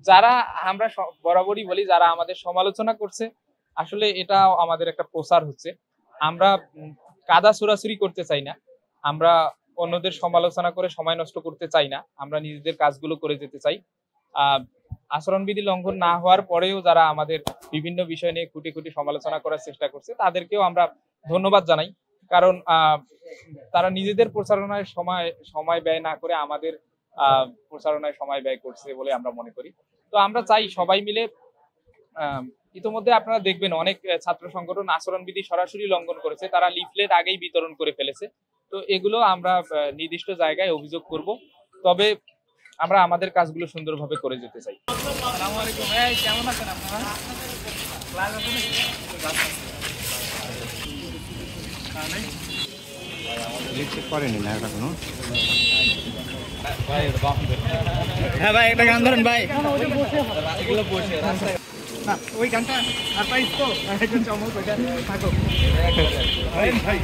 যারা আমরা বরাবরই বলি যারা আমাদের সমালোচনা করছে আসলে এটা আমাদের একটা প্রচার হচ্ছে। আমরা কাদা ছোড়াছুরি করতে চাই না, আমরা অন্যদের সমালোচনা করে সময় নষ্ট করতে চাই না, আমরা নিজেদের কাজগুলো করে যেতে চাই। আচরণবিধি লঙ্ঘন না হওয়ার পরেও যারা আমাদের বিভিন্ন বিষয় নিয়ে খুঁটি খুঁটি সমালোচনা করার চেষ্টা করছে তাদেরকেও আমরা ধন্যবাদ জানাই, কারণ তারা নিজেদের প্রচারণায় সময় ব্যয় না করে আমাদের প্রচারণায় সময় ব্যয় করছে বলে আমরা মনে করি। তো আমরা চাই সবাই মিলে, ইতিমধ্যে আপনারা দেখবেন অনেক ছাত্র সংগঠন আচরণবিধি সরাসরি লঙ্ঘন করেছে, তারা লিফলেট আগেই বিতরণ করে ফেলেছে। তো এগুলো আমরা নির্দিষ্ট জায়গায় অভিযোগ করব, তবে আমরা আমাদের কাজগুলো সুন্দরভাবে করে যেতে চাই। আসসালামু আলাইকুম, কেমন আছেন আপনারা? করেনি না এখনো। হ্যাঁ ভাই, একটা গান ধরেন ভাই। ওই গানটা আর পাইস তো একজন চমক ওইটা থাকো ভাই।